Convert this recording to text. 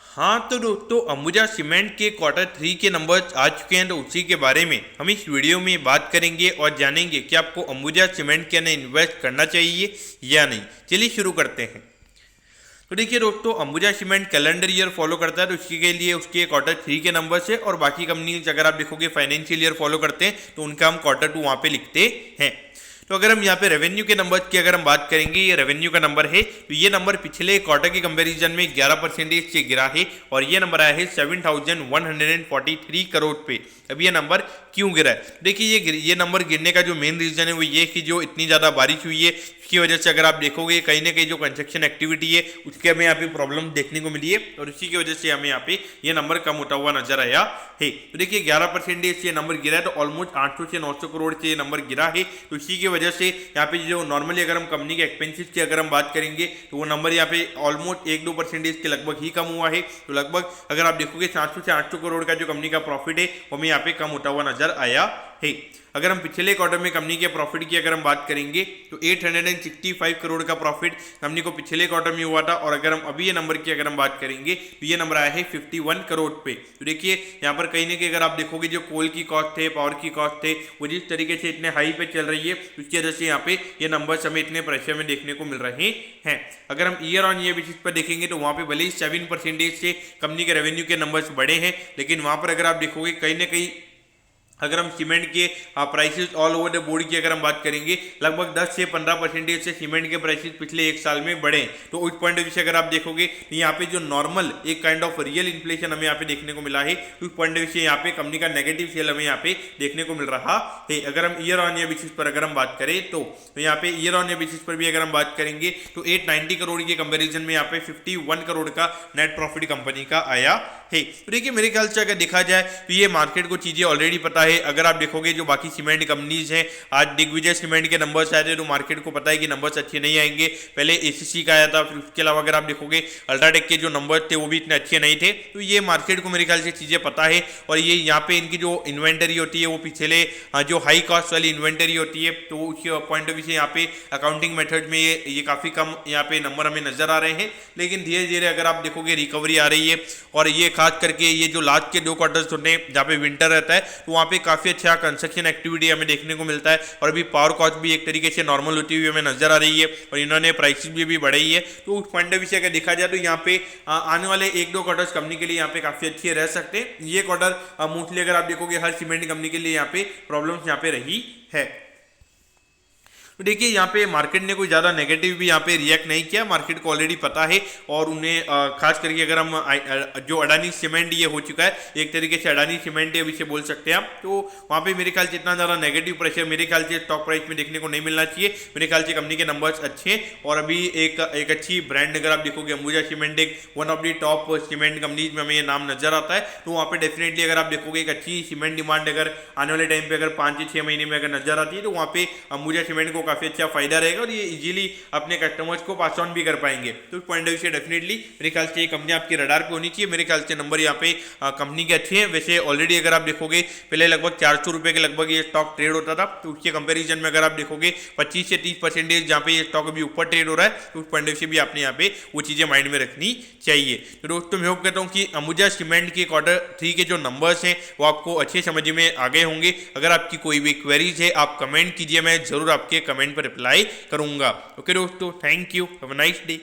हाँ तो दोस्तों, अंबुजा सीमेंट के क्वार्टर 3 के नंबर्स आ चुके हैं, तो उसी के बारे में हम इस वीडियो में बात करेंगे और जानेंगे कि आपको अंबुजा सीमेंट के अंदर इन्वेस्ट करना चाहिए या नहीं। चलिए शुरू करते हैं। तो देखिए दोस्तों, Ambuja cement calendar year follow करता है, तो इसके लिए उसके क्वार्टर 3 के नंबर्स है, और बाकी कंपनीज अगर आप देखोगे फाइनेंशियल ईयर फॉलो करते हैं तो उनका हम क्वार्टर 2 वहाँ पे लिखते हैं। तो अगर हम यहाँ पे रेवेन्यू के नंबर की अगर हम बात करेंगे, ये रेवेन्यू का नंबर है, तो ये नंबर पिछले क्वार्टर के कंपैरिजन में 11% से गिरा है, और ये नंबर आया है 7,143 करोड़ पे। अब ये नंबर क्यों गिरा है? देखिए, ये नंबर गिरने का जो मेन रीजन है वो ये कि जो इतनी ज़्यादा बारिश हुई है उसकी वजह से अगर आप देखोगे कहीं ना कहीं जो कंस्ट्रक्शन एक्टिविटी है उसके हमें यहाँ पे प्रॉब्लम देखने को मिली है, और उसी की वजह से हमें यहाँ पे ये नंबर कम होता हुआ नजर आया है। तो देखिए 11% से ये नंबर गिरा है, तो ऑलमोस्ट 800 से 900 करोड़ से ये नंबर गिरा है। तो इसी की वजह से यहाँ पे जो नॉर्मली अगर हम कंपनी के एक्सपेंसिस की अगर हम बात करेंगे तो वो नंबर यहाँ पे ऑलमोस्ट 1-2% के लगभग ही कम हुआ है। तो लगभग अगर आप देखोगे 700 से 800 करोड़ का जो कंपनी का प्रॉफिट है वो हमें यहाँ पे कम होता हुआ नजर आया है। अगर हम पिछले क्वार्टर में कंपनी के प्रॉफिट की अगर हम बात करेंगे तो 865 करोड़ का प्रॉफिट कंपनी को पिछले क्वार्टर में हुआ था, और अगर हम अभी ये नंबर की अगर हम बात करेंगे तो ये नंबर आया है 51 करोड़ पे। तो देखिए यहाँ पर कहीं ना कहीं अगर आप देखोगे जो कोल की कॉस्ट है, पावर की कॉस्ट है, वो जिस तरीके से इतने हाई पे चल रही है उसकी वजह से यहाँ पे ये नंबर्स हमें इतने प्रेशर में देखने को मिल रहे हैं। अगर हम ईयर ऑन ईयर बेसिस पर देखेंगे तो वहाँ पे भले ही 7% से कंपनी के रेवेन्यू के नंबर्स बढ़े हैं, लेकिन वहाँ पर अगर आप देखोगे कहीं ना कहीं अगर हम सीमेंट के prices all over the board की अगर हम बात करेंगे लगभग 10 से 15% से सीमेंट के प्राइसेस पिछले एक साल में बढ़े। तो उस पॉइंट ऑफ व्यू से अगर आप देखोगे तो यहाँ पे जो नॉर्मल एक काइंड ऑफ रियल इन्फ्लेशन हमें यहाँ पे देखने को मिला है, तो उस पॉइंट ऑफ व्यू से यहाँ पे कंपनी का नेगेटिव सेल हमें यहाँ पे देखने को मिल रहा है। अगर हम ईयर ऑन ईयर बेसिस पर अगर हम बात करें तो यहाँ पे ईयर ऑन ईयर बेसिस पर भी अगर हम बात करेंगे तो 890 करोड़ के कंपेरिजन में यहाँ पे 51 करोड़ का नेट प्रॉफिट कंपनी का आया है। तो देखिए मेरे ख्याल से अगर देखा जाए तो ये मार्केट को चीजें ऑलरेडी पता है। अगर आप देखोगे जो बाकी सीमेंट कंपनीज हैं, आज दिग्विजय सीमेंट के नंबर्स आए थे तो मार्केट को पता है कि नंबर्स अच्छे नहीं आएंगे। पहले एसीसी का आया था, फिर उसके अलावा अगर आप देखोगे अल्ट्राटेक के जो नंबर्स थे वो भी इतने अच्छे नहीं थे। तो ये मार्केट को मेरे ख्याल से चीजें पता है, और ये यहाँ पे इनकी जो इन्वेंटरी होती है वो पिछले जो हाई कॉस्ट वाली इन्वेंटरी होती है, तो उसके पॉइंट ऑफ व्यू से यहाँ पे अकाउंटिंग मेथड में ये काफी कम यहाँ पे नंबर हमें नजर आ रहे हैं। लेकिन धीरे धीरे अगर आप देखोगे रिकवरी आ रही है, और ये खास करके ये जो लास्ट के 2 क्वार्टर्स होते हैं जहाँ पे विंटर रहता है तो वहाँ पे काफी अच्छा कंस्ट्रक्शन एक्टिविटी हमें देखने को मिलता है, और अभी पावर कॉस्ट भी एक तरीके से नॉर्मल होती हुई हमें नजर आ रही है, और इन्होंने प्राइसेस भी बढ़ाई है। तो उस पॉइंट ऑफ व्यू से अगर देखा जाए तो यहाँ पे आने वाले 1-2 क्वार्टर्स कंपनी के लिए यहाँ पे काफी अच्छे रह सकते हैं। ये क्वार्टर मोस्टली अगर आप देखोगे हर सीमेंट कंपनी के लिए यहाँ पे प्रॉब्लम्स यहाँ पे रही है। तो देखिए यहाँ पे मार्केट ने कोई ज़्यादा नेगेटिव भी यहाँ पे रिएक्ट नहीं किया, मार्केट को ऑलरेडी पता है। और उन्हें खास करके अगर हम जो अडानी सीमेंट ये हो चुका है, एक तरीके से अडानी सीमेंट है अभी से बोल सकते हैं आप, तो वहाँ पे मेरे ख्याल से इतना ज़्यादा नेगेटिव प्रेशर मेरे ख्याल से स्टॉक प्राइस में देखने को नहीं मिलना चाहिए। मेरे ख्याल से कंपनी के नंबर्स अच्छे हैं, और अभी एक अच्छी ब्रांड अगर आप देखोगे अंबुजा सीमेंट एक one of the top cement companies में हमें ये नाम नजर आता है। तो वहाँ पे डेफिनेटली अगर आप देखोगे एक अच्छी सीमेंट डिमांड अगर आने वाले टाइम पे अगर 5 से 6 महीने में अगर नजर आती है तो वहाँ पे अंबुजा सीमेंट को काफी अच्छा फायदा रहेगा, और ये इजीली अपने कस्टमर्स को पास ऑन भी कर पाएंगे। तो इस पॉइंट ऑफ व्यू से डेफिनेटली मेरे ख्याल से ये कंपनी आपके रडार पे होनी चाहिए। मेरे ख्याल से नंबर यहाँ पे कंपनी के अच्छे हैं। वैसे ऑलरेडी अगर आप देखोगे पहले लगभग 400 रुपए के लगभग ये स्टॉक ट्रेड होता था, तो उसके कंपेरिजन में अगर आप देखोगे 25 से 30% जहाँ पे ये स्टॉक अभी ऊपर ट्रेड हो रहा है, तो उस पॉइंट ऑफ व्यू से भी आपने यहाँ पे वो चीजें माइंड में रखनी चाहिए। तो दोस्तों मैं होप करता हूँ कि अंबुजा सीमेंट के क्वार्टर 3 के जो नंबर्स हैं वो आपको अच्छे समझ में आ गए होंगे। अगर आपकी कोई भी क्वेरीज है आप कमेंट कीजिए, मैं जरूर आपके कमेंट पर रिप्लाई करूंगा। ओके दोस्तों, thank you, have a nice day.